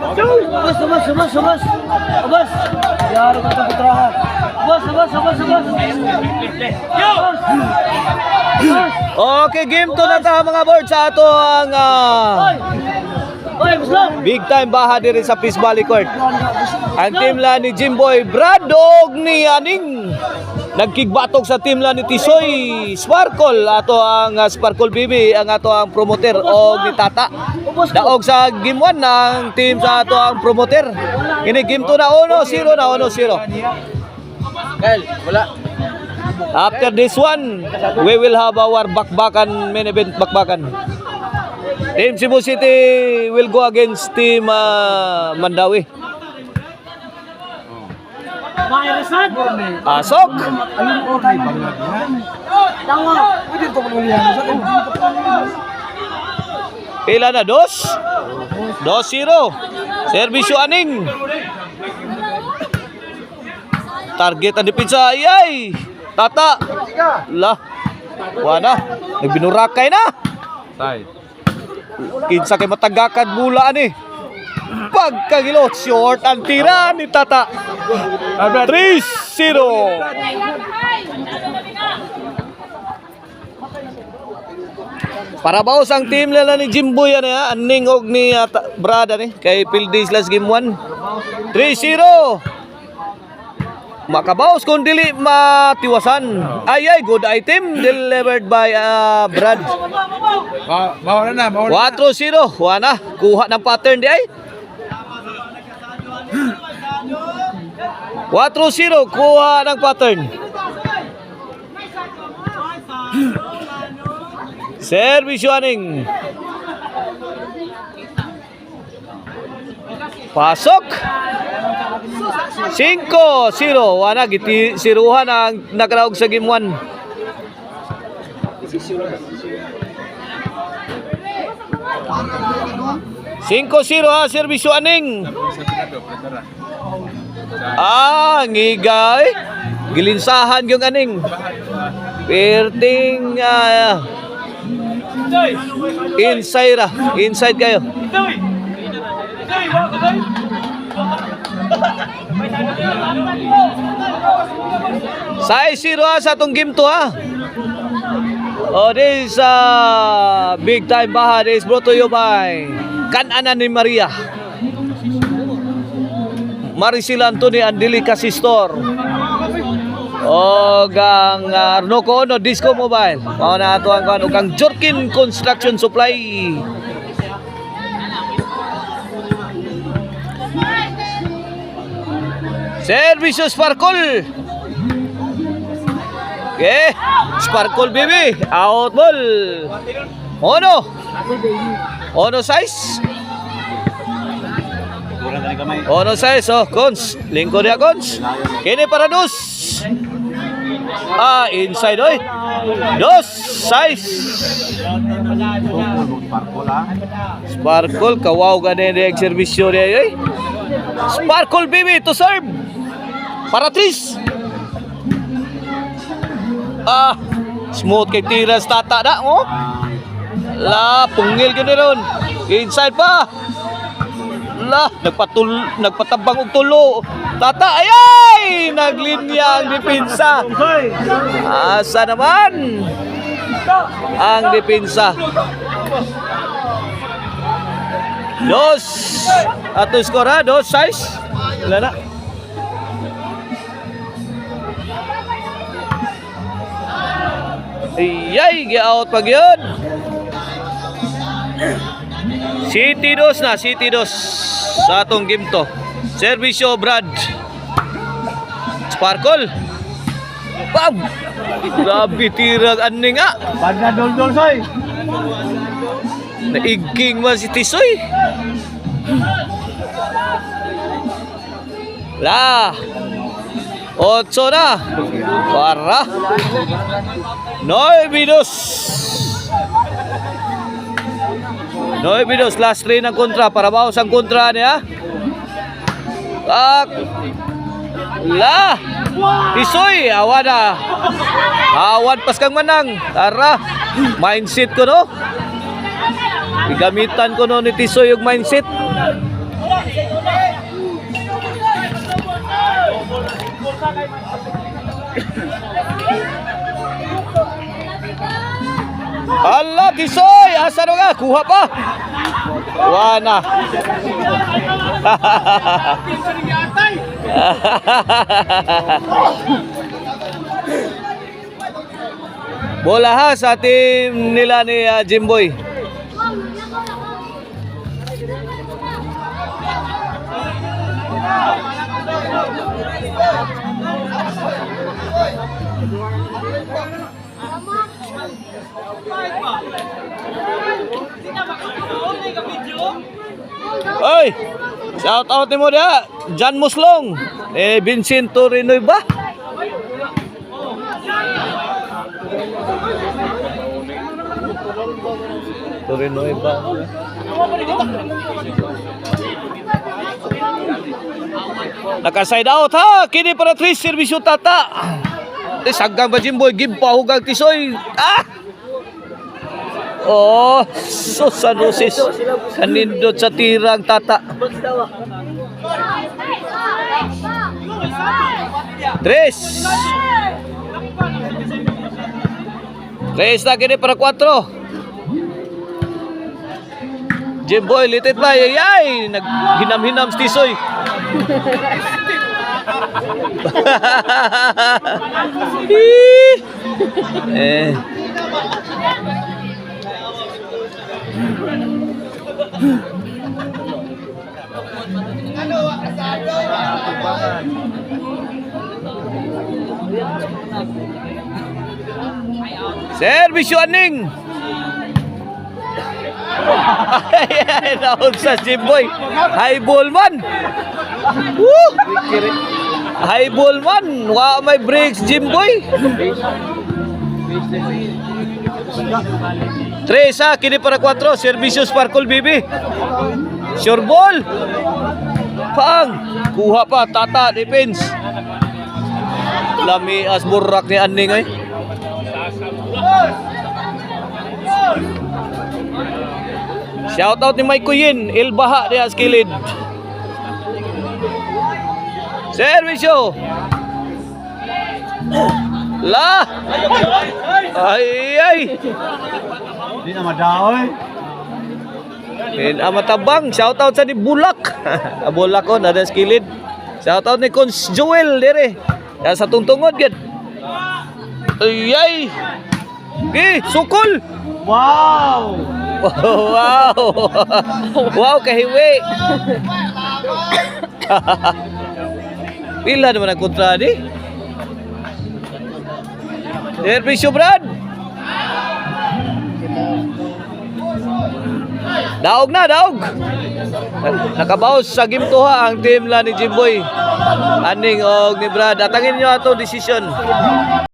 Abas. Abas. Yaro ka itong putrahan. Abas. Okay, game 2 na ta mga board sa ato ang big time baha diri sa Peace Valley Court. Ang team la ni Jimboy Brad og ni Aning nagkigbatok sa team la ni Tisoy Sparkle. Ato ang Sparkle BB ang ato ang promoter og ni Tata. Daog sa game 1 ng team sa ato ang promoter. Kini game 2 na 1-0 na 1-0. Wala. After this one, we will have our bakbakan, main event bakbakan. Team Cebu City will go against Team Mandawi. Asok. Pila na? 2-0. Servisyo Aning. Target ang depensa. Ayay. Tata. Lah. Wala. Nagbinurakay na. Kinsa kay matagakad bulaan eh. Pagkagilo. Short ang tira ni Tata. 3-0. Para baos ang team nila ni Jimboy Aning og ni Brad kay Pildays last game 1. 3-0. Makabaos kung dili matiwasan. Ay, good item delivered by Brad. 4-0. Wana, kuha ng pattern di ay. 4-0, kuha ng pattern. Servisyo Aning. Pasok. 5-0. Wana giti siruhan ang nakaraog sa game 1. 5-0 Servisyo Aning. Ngigay. Gilinsahan yung Aning. Perting inside kayo. Sa 0 sa atong game 2 this big time baha is brought to you by Kan-ana ni Maria, Maricel Anthony and Delicacy Store, o ang Arnoco Ono Disco Mobile. Mao na ato ang kang Jorkin Construction Supply. Servisyo Sparkle. Okay, Sparkle baby. Out ball. Ono size. Ono size Cons. Lingkod ya Cons. Kini para dos. Inside oy. Dos size. Sparkle kawaw ganin direct servisyo diay. Sparkle baby to serve. Para tris. Smooth kay tiras Tata na La, pungil gini ron. Inside pa. La, nagpatabang og tulo. Tata, ayay! Naglinya ang depensa. Asa naman ang depensa. Dos. Ato skor ha, 2-6. Wala na. Ayay, gi-out pag yun. City 2 na, City 2 sa atong game to. Servisyo Brad. Sparkle. Bam! Grabe tirag Aning nga. Pag na dol soy. Naigking man si Tisoy. La. 8 na. Para. 9-2. Last 3 ng kontra. Para bawas ang kontra niya. La. Tisoy. Awan na. Awan pas kang manang. Tara. Mindset ko no. Igamitan ko no ni Tisoy yung mindset. Ala, Tisoy! Asa na nga? Kuha pa! Wana. Bola ha sa team nila ni Jimboy. Oy, shout out mo dia, Jan Muslong, Vincento Rinoy ba? Rinoy ba? Naka-side out ha, kini para 3 serbisyo tata. Saggang ba Jimboy, gimpahugang Tisoy. Ah! Oh, susanusis. Kanindot sa tirang tata. Tres na kini para 4. Jimboy, litit ba? Yay! Naghinam-hinam si Tisoy. Servisyo aning. Naon sa Jimboy. High ball man. Woo! High ball man. Wa may breaks Jimboy. Tres kini para 4. Servisyo Sparkle BB. Sure ball. Pang. Kuha pa. Tata defense. Lami as burak ni Aning ay. Shout out ni Mike Kuyin, Ilbaha di Askilid. Servisyo. La. Ay. Di na madaoy. Amatabang, shout out sa ni Bulak. Bulak ko na Askilid. Shout out ni Cons Joel dire. Sa tungtungod gid. Ay. Gi, sukol. Wow! Wow! Wow, kahiwi! Pila naman ang kontra di? Servisyo, Brad! Daog na, daog! Nakabaos sa game 2 ang team la ni Jimboy. Aning og ni Brad. Atangin nyo ato decision.